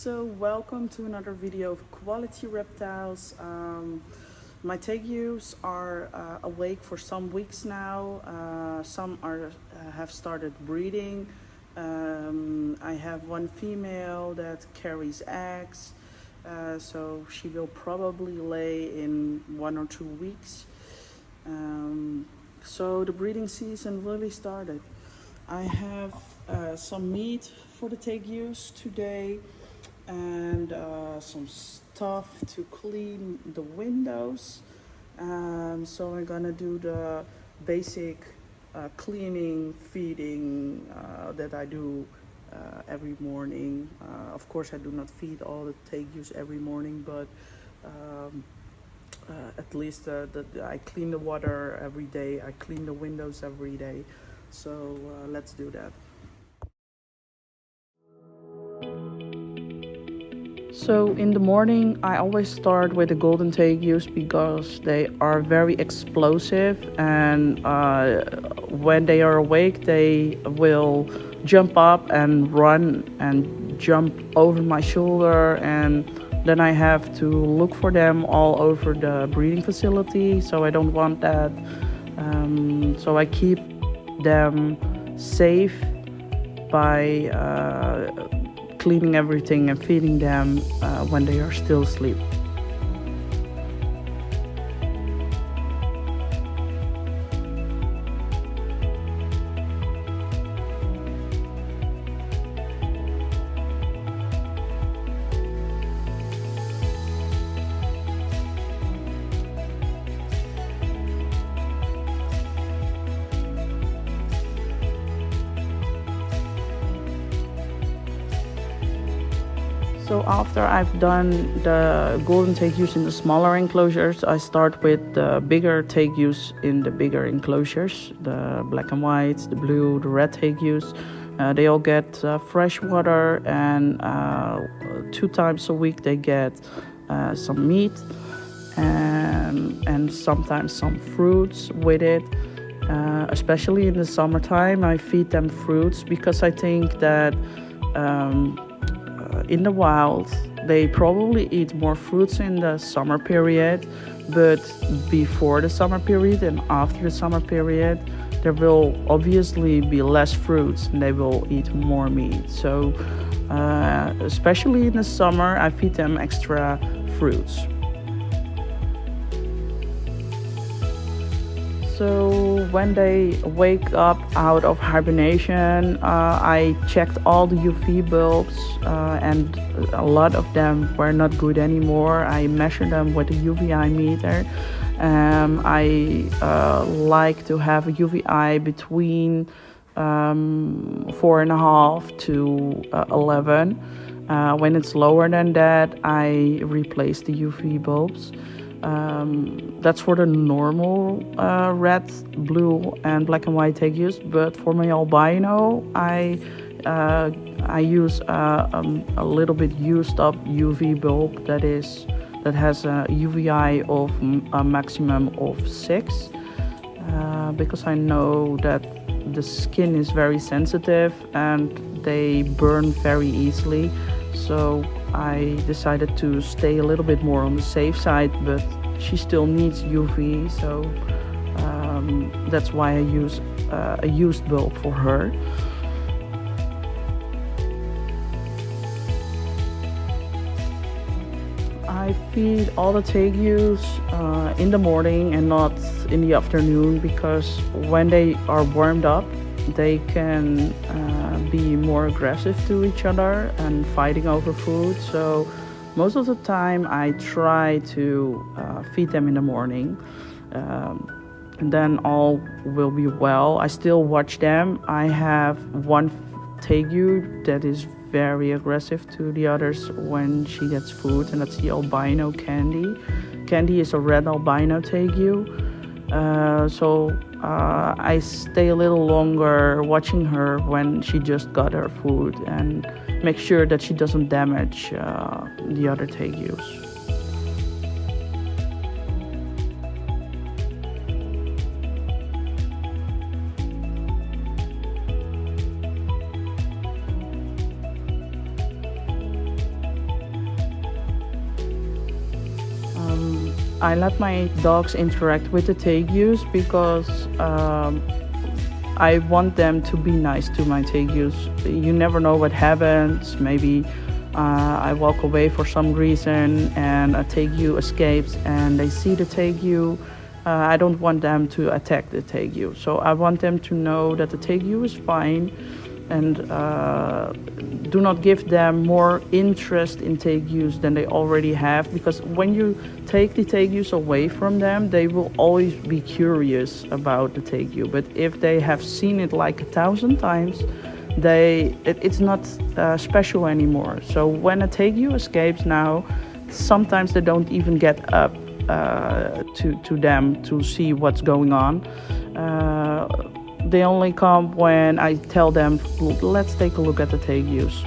So welcome to another video of quality reptiles. My tegus are awake for some weeks now. Some have started breeding. I have one female that carries eggs, so she will probably lay in 1 or 2 weeks. So the breeding season really started. I have some meat for the tegus today and some stuff to clean the windows. So I'm gonna do the basic cleaning, feeding that I do every morning. Of course I do not feed all the tegus every morning, but at least I clean the water every day, I clean the windows every day. So let's do that. So in the morning I always start with the golden tegus because they are very explosive, and when they are awake they will jump up and run and jump over my shoulder, and then I have to look for them all over the breeding facility, so I don't want that. So I keep them safe by cleaning everything and feeding them when they are still asleep. So after I've done the golden tegus in the smaller enclosures, I start with the bigger tegus in the bigger enclosures, the black and white, the blue, the red tegus. They all get fresh water, and 2 times a week they get some meat and sometimes some fruits with it. Especially in the summertime, I feed them fruits because I think that in the wild they probably eat more fruits in the summer period, but before the summer period and after the summer period there will obviously be less fruits and they will eat more meat. So especially in the summer I feed them extra fruits. So when they wake up out of hibernation, I checked all the UV bulbs, and a lot of them were not good anymore. I measured them with a UVI meter. I like to have a UVI between 4.5 to 11. When it's lower than that, I replace the UV bulbs. That's for the normal red, blue, and black and white tegus. But for my albino, I use a little bit used up UV bulb that has a UVI of a maximum of 6, because I know that the skin is very sensitive and they burn very easily. So I decided to stay a little bit more on the safe side, but she still needs UV, so that's why I use a used bulb for her. I feed all the tegus in the morning and not in the afternoon, because when they are warmed up they can be more aggressive to each other and fighting over food. So most of the time I try to feed them in the morning, and then all will be well. I still watch them. I have one tegu that is very aggressive to the others when she gets food, and that's the albino Candy. Candy is a red albino tegu. So I stay a little longer watching her when she just got her food and make sure that she doesn't damage the other tegus. I let my dogs interact with the tegus because I want them to be nice to my tegus. You never know what happens. Maybe I walk away for some reason and a tegu escapes and they see the tegu. I don't want them to attack the tegu. So I want them to know that the tegu is fine, and do not give them more interest in tegus than they already have, because when you take the tegus away from them, they will always be curious about the tegu. But if they have seen it like 1,000 times, it's not special anymore. So when a tegu escapes now, sometimes they don't even get up to them to see what's going on. They only come when I tell them, let's take a look at the tegus.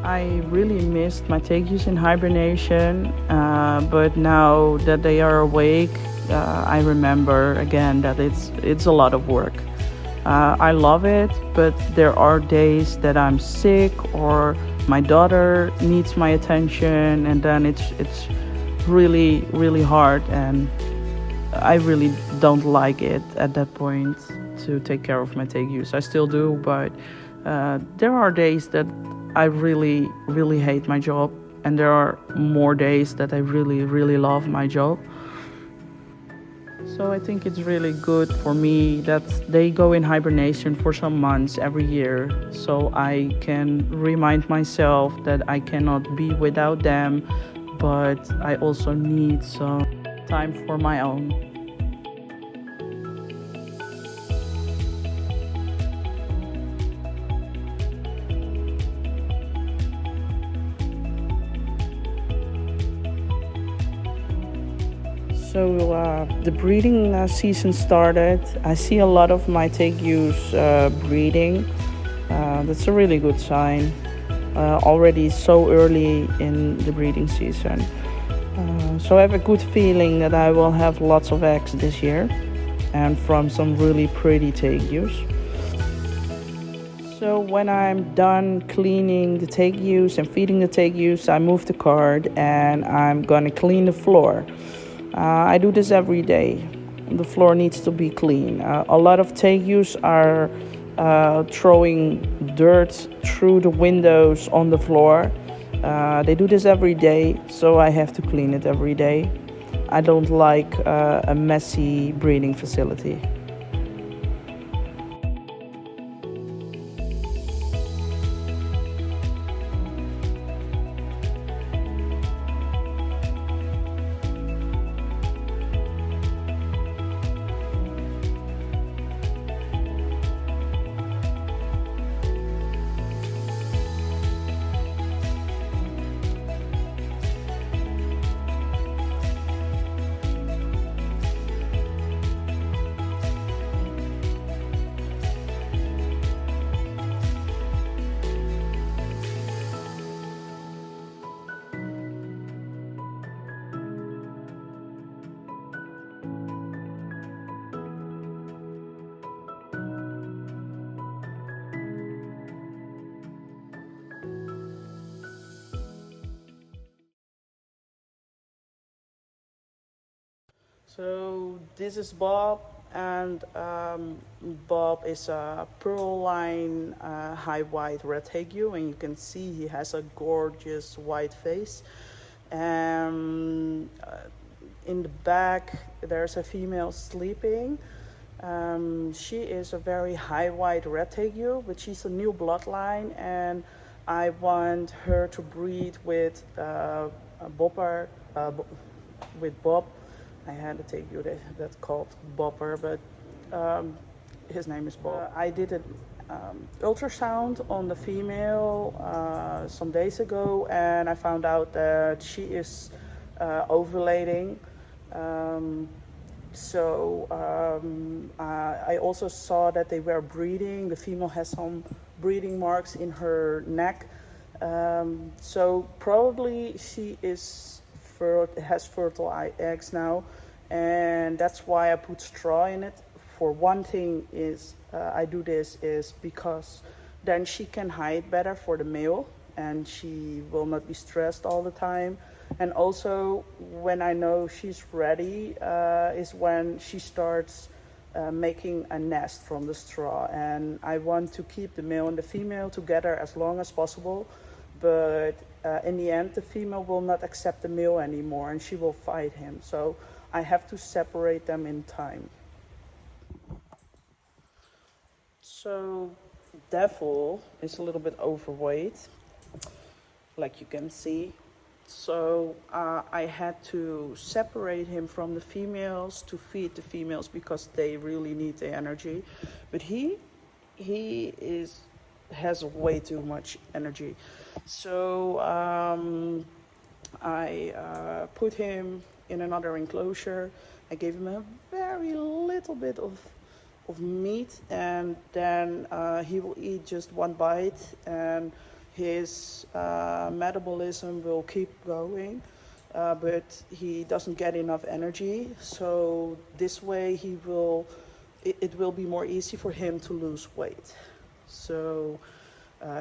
I really missed my tegus in hibernation, but now that they are awake, I remember again that it's a lot of work. I love it, but there are days that I'm sick or my daughter needs my attention, and then it's really, really hard, and I really don't like it at that point to take care of my tegus. I still do, but there are days that I really, really hate my job, and there are more days that I really, really love my job. So I think it's really good for me that they go in hibernation for some months every year, so I can remind myself that I cannot be without them, but I also need some time for my own. So the breeding season started. I see a lot of my tegus breeding. That's a really good sign. Already so early in the breeding season. So I have a good feeling that I will have lots of eggs this year, and from some really pretty tegus. So when I'm done cleaning the tegus and feeding the tegus, I move the cart and I'm gonna clean the floor. I do this every day. The floor needs to be clean. A lot of tegus are throwing dirt through the windows on the floor. They do this every day, so I have to clean it every day. I don't like a messy breeding facility. So this is Bob, and Bob is a pearl line high white red tegu, and you can see he has a gorgeous white face. And in the back there's a female sleeping. She is a very high white red tegu, but she's a new bloodline, and I want her to breed with a bopper, with Bob. I had a tegu that's called Bopper, but his name is Bob. I did an ultrasound on the female some days ago, and I found out that she is ovulating. I also saw that they were breeding. The female has some breeding marks in her neck. So probably she has fertile eggs now, and that's why I put straw in it. For one thing is I do this is because then she can hide better for the male and she will not be stressed all the time. And also, when I know she's ready, is when she starts making a nest from the straw. And I want to keep the male and the female together as long as possible. But in the end, the female will not accept the male anymore and she will fight him. So I have to separate them in time. So Devil is a little bit overweight, like you can see. So I had to separate him from the females to feed the females because they really need the energy. But he has way too much energy. So I put him in another enclosure. I gave him a very little bit of meat, and then he will eat just one bite, and his metabolism will keep going, but he doesn't get enough energy. So this way it will be more easy for him to lose weight. So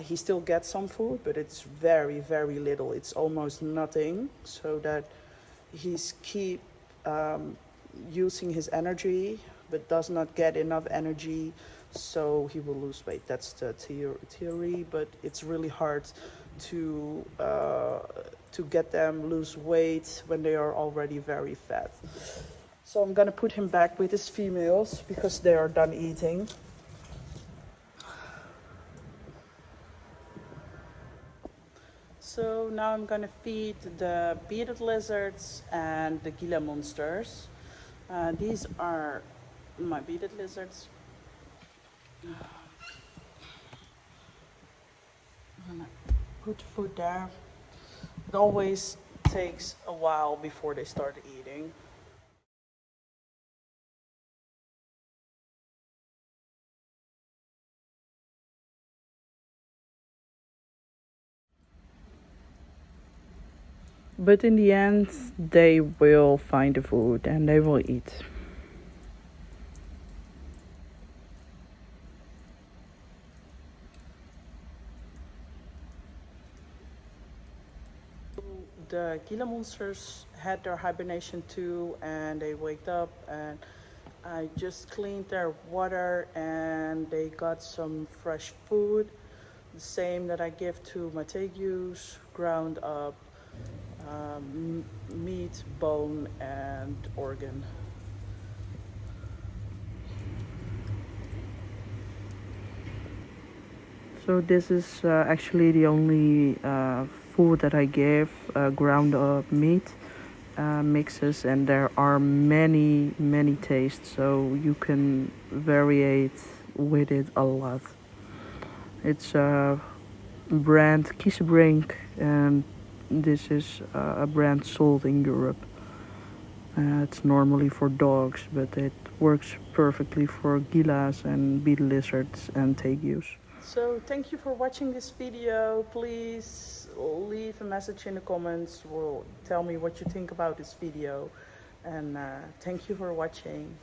he still gets some food, but it's very, very little. It's almost nothing, so that he's keep using his energy, but does not get enough energy, so he will lose weight. That's the theory, but it's really hard to get them lose weight when they are already very fat. So I'm gonna put him back with his females because they are done eating. So now I'm gonna feed the beaded lizards and the gila monsters. These are my beaded lizards. I'm gonna put the food there. It always takes a while before they start eating. But in the end, they will find the food and they will eat. The gila monsters had their hibernation too, and they waked up, and I just cleaned their water and they got some fresh food, the same that I give to my tegus, ground up meat, bone, and organ. So this is actually the only food that I give, ground up meat mixes, and there are many tastes, so you can variate with it a lot. It's brand Kiesbrink, and this is a brand sold in Europe. It's normally for dogs, but it works perfectly for gilas and beaded lizards and tegus. So thank you for watching this video. Please leave a message in the comments or tell me what you think about this video. And thank you for watching.